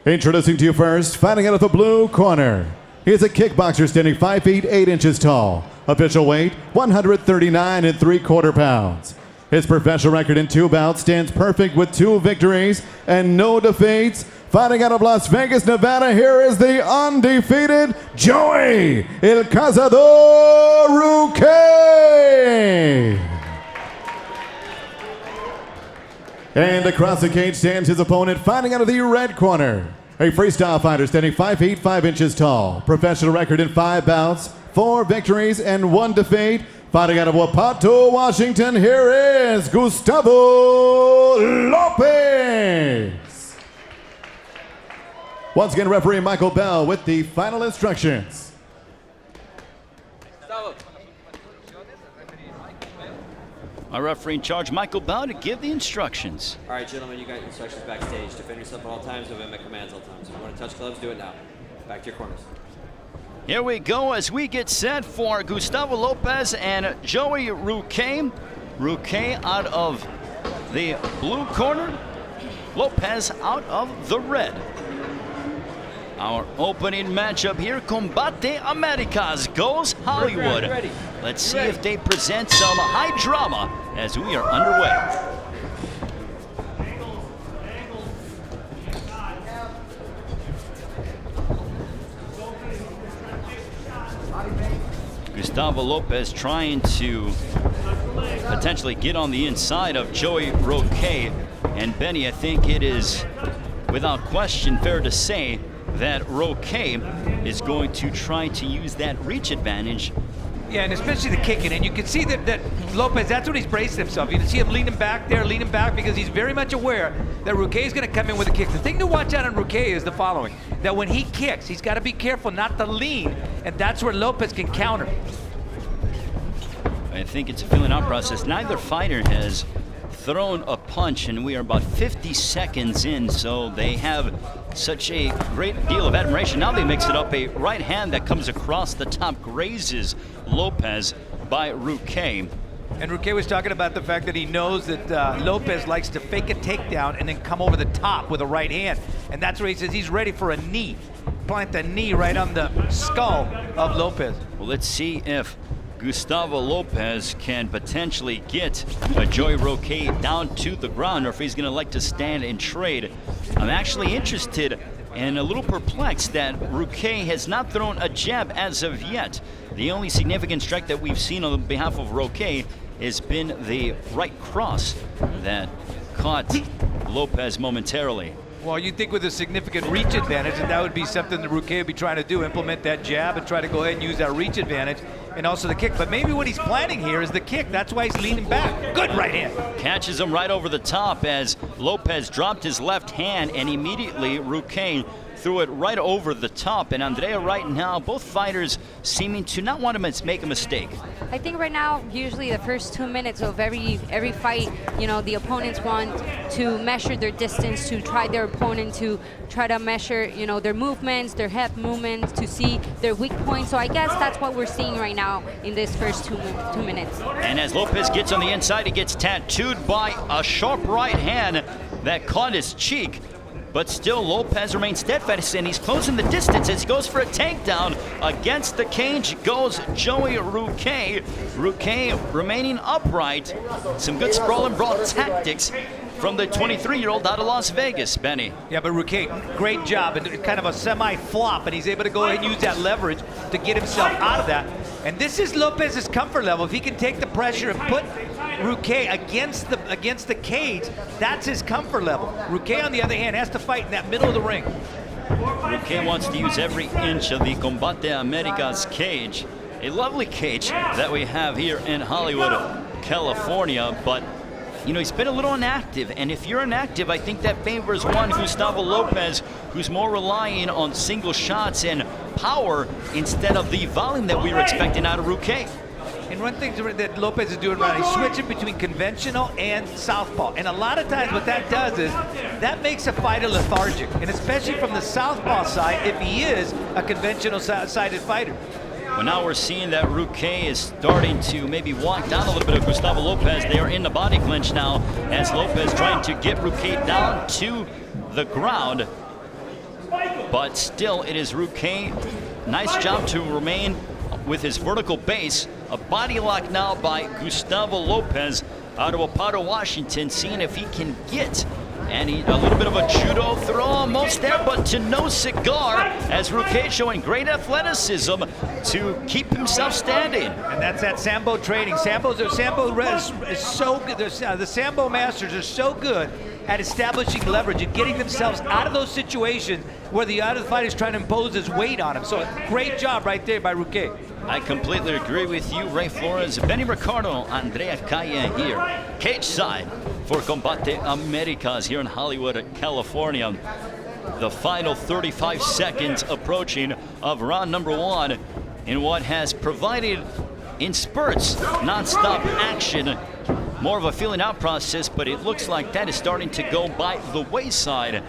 Introducing to you first, fighting out of the blue corner. He is a kickboxer standing 5 feet 8 inches tall. Official weight, 139 3/4 pounds. His professional record in 2 bouts stands perfect with 2 victories and no defeats. Fighting out of Las Vegas, Nevada, here is the undefeated Joey, El Cazador Ruquet. And across the cage stands his opponent, fighting out of the red corner. A freestyle fighter standing 5 feet 5 inches tall. Professional record in 5 bouts, 4 victories and 1 defeat. Fighting out of Wapato, Washington, here is Gustavo Lopez. Once again, referee Michael Bell with the final instructions. Our referee in charge, Michael Bell, to give the instructions. All right, gentlemen, you got instructions backstage. Defend yourself at all times, obey my commands all times. If you want to touch gloves, do it now. Back to your corners. Here we go as we get set for Gustavo Lopez and Joey Ruquet. Ruquet out of the blue corner, Lopez out of the red. Our opening matchup here, Combate Americas goes Hollywood. Ready. Let's see if they present some high drama as we are underway. Gustavo Lopez trying to potentially get on the inside of Joey Ruquet. And Benny, I think it is without question fair to say that Ruquet is going to try to use that reach advantage. Yeah, and especially the kicking. And you can see that Lopez, that's what he's braced himself. You can see him leaning back there, leaning back, because he's very much aware that Ruquet is going to come in with a kick. The thing to watch out on Ruquet is the following, that when he kicks, he's got to be careful not to lean, and that's where Lopez can counter. I think it's a feeling out process. Neither fighter has thrown a punch, and we are about 50 seconds in, so they have such a great deal of admiration. Now they mix it up. A right hand that comes across the top grazes Lopez by Ruquet. And Ruquet was talking about the fact that he knows that Lopez likes to fake a takedown and then come over the top with a right hand. And that's where he says he's ready for a knee. Plant the knee right on the skull of Lopez. Well, let's see if Gustavo Lopez can potentially get Joey Ruquet down to the ground, or if he's going to like to stand and trade. I'm actually interested and a little perplexed that Ruquet has not thrown a jab as of yet. The only significant strike that we've seen on behalf of Ruquet has been the right cross that caught Lopez momentarily. Well, you'd think with a significant reach advantage that would be something that Ruquet would be trying to do, implement that jab and try to go ahead and use that reach advantage and also the kick. But maybe what he's planning here is the kick. That's why he's leaning back. Good right hand. Catches him right over the top as Lopez dropped his left hand, and immediately Ruquet threw it right over the top. And Andrea, right now, both fighters seeming to not want to make a mistake. I think right now, usually the first 2 minutes of every fight, you know, the opponents want to measure their distance, to try their opponent to try to measure, you know, their movements, their hip movements, to see their weak points. So I guess that's what we're seeing right now in this first two minutes. And as Lopez gets on the inside, he gets tattooed by a sharp right hand that caught his cheek. But still, Lopez remains steadfast, and he's closing the distance as he goes for a takedown. Against the cage goes Joey Ruquet. Ruquet remaining upright. Some good sprawl and brawl tactics from the 23-year-old out of Las Vegas, Benny. Yeah, but Ruquet, great job, and kind of a semi-flop, and he's able to go ahead and use that leverage to get himself out of that. And this is Lopez's comfort level. If he can take the pressure and put Ruquet against the cage, that's his comfort level. Ruquet, on the other hand, has to fight in that middle of the ring. Ruquet wants to use every inch of the Combate Americas cage. A lovely cage that we have here in Hollywood, California, but you know, he's been a little inactive, and if you're inactive, I think that favors one Gustavo Lopez, who's more relying on single shots and power instead of the volume that we were expecting out of Ruquet. And one thing that Lopez is doing right, he's switching between conventional and southpaw. And a lot of times what that does is that makes a fighter lethargic, and especially from the southpaw side if he is a conventional-sided fighter. Well, now we're seeing that Ruquet is starting to maybe walk down a little bit of Gustavo Lopez. They are in the body clinch now as Lopez trying to get Ruquet down to the ground. but still it is Ruquet. Nice job to remain with his vertical base. A body lock now by Gustavo Lopez out of Wapato, Washington, seeing if he can get a little bit of a judo throw, almost there, but to no cigar, as Ruquet showing great athleticism to keep himself standing. And that's that Sambo training. Sambo is so good. The Sambo masters are so good at establishing leverage and getting themselves out of those situations where the other fighter is trying to impose his weight on him. So great job right there by Ruquet. I completely agree with you, Ray Flores. Benny Ricardo, Andrea Calle here. Cage side for Combate Americas here in Hollywood, California. The final 35 seconds approaching of round number 1 in what has provided in spurts non-stop action. More of a feeling out process, but it looks like that is starting to go by the wayside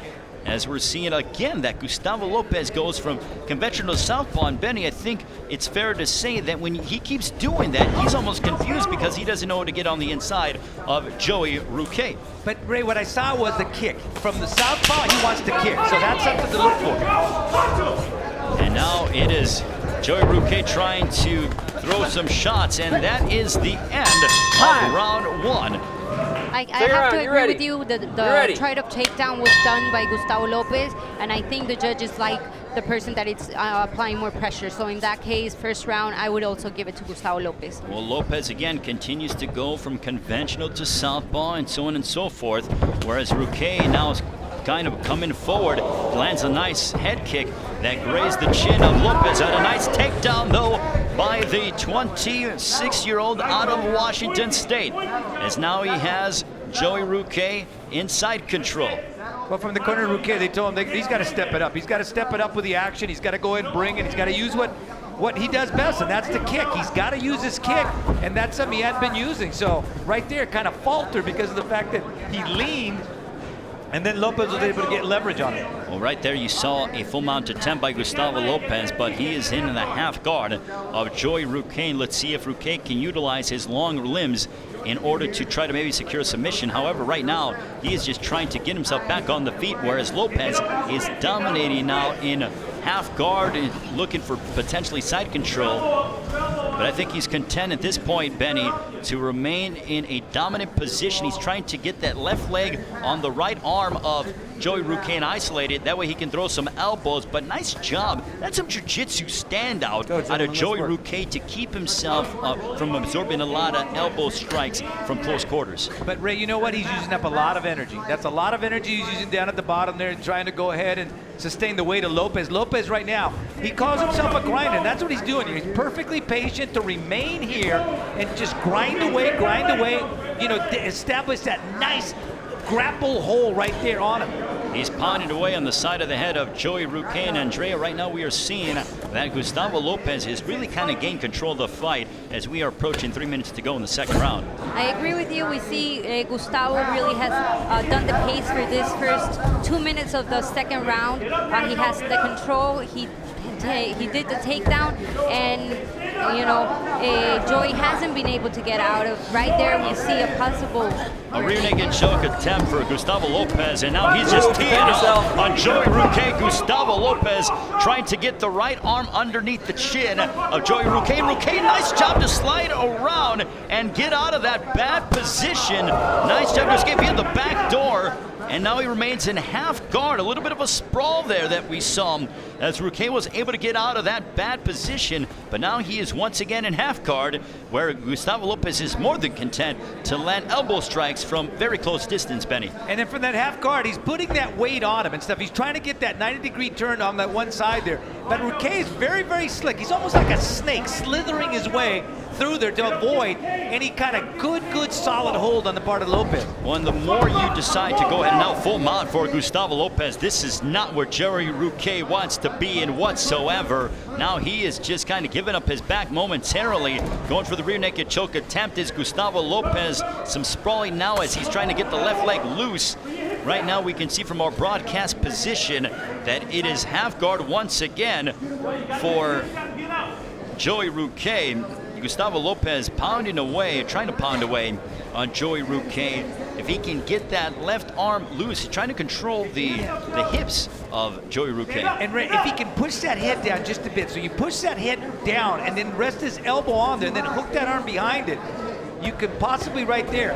as we're seeing again that Gustavo Lopez goes from conventional southpaw. And Benny, I think it's fair to say that when he keeps doing that, he's almost confused because he doesn't know how to get on the inside of Joey Ruquet. But Ray, what I saw was the kick. From the southpaw, he wants to kick, so that's something to look for. And now it is Joey Ruquet trying to throw some shots, and that is the end of round 1. I have to agree with you. The trade-off takedown was done by Gustavo Lopez, and I think the judges like the person that is applying more pressure. So in that case, first round, I would also give it to Gustavo Lopez. Well, Lopez again continues to go from conventional to southpaw and so on and so forth, whereas Ruquet now is kind of coming forward, lands a nice head kick that grazed the chin of Lopez. And a nice takedown, though, by the 26-year-old out of Washington State, as now he has Joey Ruquet inside control. Well, from the corner of Ruquet, they told him he's got to step it up. He's got to step it up with the action. He's got to go ahead and bring it. He's got to use what he does best, and that's the kick. He's got to use his kick, and that's something he hadn't been using. So right there kind of faltered because of the fact that he leaned, and then Lopez was able to get leverage on him. Well, right there you saw a full mount attempt by Gustavo Lopez, but he is in the half guard of Joey Ruquet. Let's see if Ruquet can utilize his long limbs in order to try to maybe secure a submission. However, right now, he is just trying to get himself back on the feet, whereas Lopez is dominating now in half guard and looking for potentially side control. But I think he's content at this point, Benny, to remain in a dominant position. He's trying to get that left leg on the right arm of Joey Ruquet and isolate it. That way he can throw some elbows. But nice job. That's some jiu-jitsu standout out of Joey Ruquet to keep himself from absorbing a lot of elbow strikes from close quarters. But Ray, you know what? He's using up a lot of energy. That's a lot of energy he's using down at the bottom there, trying to go ahead and sustain the weight of Lopez. Lopez right now, he calls himself a grinder, and that's what he's doing here. He's perfectly patient to remain here and just grind away, you know, establish that nice grapple hole right there on him. He's pounding away on the side of the head of Joey Ruquet. And Andrea, right now we are seeing that Gustavo Lopez has really kind of gained control of the fight as we are approaching 3 minutes to go in the second round. I agree with you. We see Gustavo really has done the pace for this first 2 minutes of the second round. He has the control. He did the takedown, and you know, Joey hasn't been able to get out of. Right there, we see a possible rear naked choke attempt for Gustavo Lopez, and now he's just teeing up on Joey Ruquet. Gustavo Lopez trying to get the right arm underneath the chin of Joey Ruquet. Ruquet, nice job to slide around and get out of that bad position. Nice job to escape via the back door. And now he remains in half guard. A little bit of a sprawl there that we saw as Ruquet was able to get out of that bad position. But now he is once again in half guard, where Gustavo Lopez is more than content to land elbow strikes from very close distance, Benny. And then from that half guard, he's putting that weight on him and stuff. He's trying to get that 90-degree turn on that one side there. But Ruquet is very, very slick. He's almost like a snake slithering his way through there to avoid any kind of good solid hold on the part of Lopez. Well, and the more you decide to go ahead and now full mount for Gustavo Lopez, this is not where Joey Ruquet wants to be in whatsoever. Now he is just kind of giving up his back momentarily. Going for the rear naked choke attempt is Gustavo Lopez. Some sprawling now as he's trying to get the left leg loose. Right now we can see from our broadcast position that it is half guard once again for Joey Ruquet. Gustavo Lopez pounding away, trying to pound away on Joey Ruquet. if he can get that left arm loose. He's trying to control the hips of Joey Ruquet. And Ray, if he can push that head down just a bit, so you push that head down and then rest his elbow on there and then hook that arm behind it, you could possibly right there.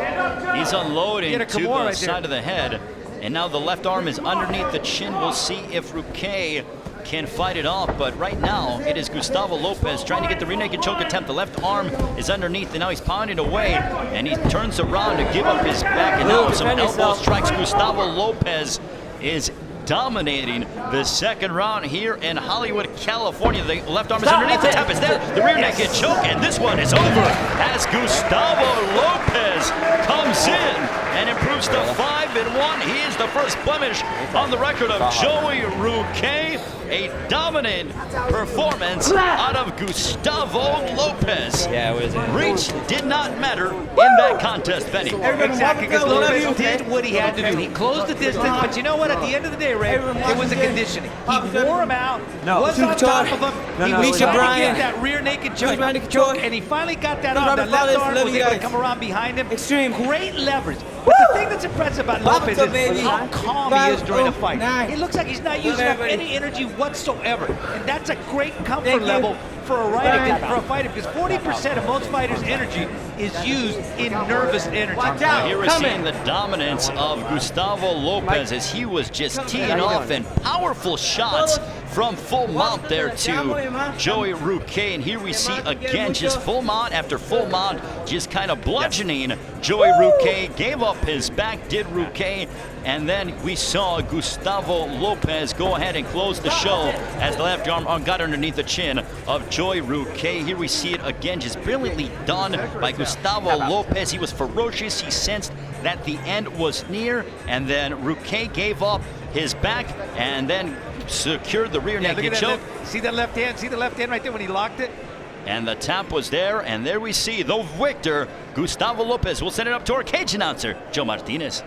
He's unloading Get a to the Kimura right side of the head. And now the left arm is underneath the chin. We'll see if Ruquet can fight it off, but right now it is Gustavo Lopez trying to get the rear naked choke attempt. The left arm is underneath, and now he's pounding away, and he turns around to give up his back, and now some elbow strikes. Gustavo Lopez is dominating the second round here in Hollywood, California. The left arm is underneath, the tap is there, the rear naked choke, and this one is over as Gustavo Lopez comes in and improves to 5-1. He is the first blemish on the record of Joey Ruquet. A dominant performance out of Gustavo Lopez. Yeah, it was. Reach did not matter in that contest, Benny. Exactly, because Lopez did what he had to do. He closed the distance, but you know what? At the end of the day, Ray, it was a conditioning. He wore him out, was on top of him. He was trying to get that rear naked choke, and he finally got that arm. That left arm was able to come around behind him. Great leverage. But the thing that's impressive about Lopez is how calm he is during a fight. It looks like he's not using up any energy whatsoever, and that's a great comfort level for a fighter, because 40% of most fighters' energy is used in nervous energy. Here we're seeing the dominance of Gustavo Lopez as he was just teeing off, and powerful shots from full mount there to Joey Ruquet. And here we see again just full mount after full mount, just kind of bludgeoning Joey Ruquet. Gave up his back, did Ruquet. And then we saw Gustavo Lopez go ahead and close the show as the left arm got underneath the chin of Joey Ruquet. Here we see it again, just brilliantly done by Gustavo Lopez. He was ferocious. He sensed that the end was near, and then Ruquet gave up his back and then secured the rear naked choke. See that left hand? See the left hand right there when he locked it? And the tap was there, and there we see the victor, Gustavo Lopez. We'll send it up to our cage announcer, Joe Martinez.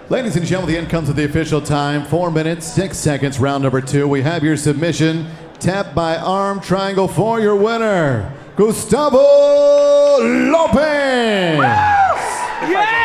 Ladies and gentlemen, the end comes at the official time. 4 minutes, 6 seconds, round number 2. We have your submission. Tap by arm triangle for your winner, Gustavo Lopez. Yeah!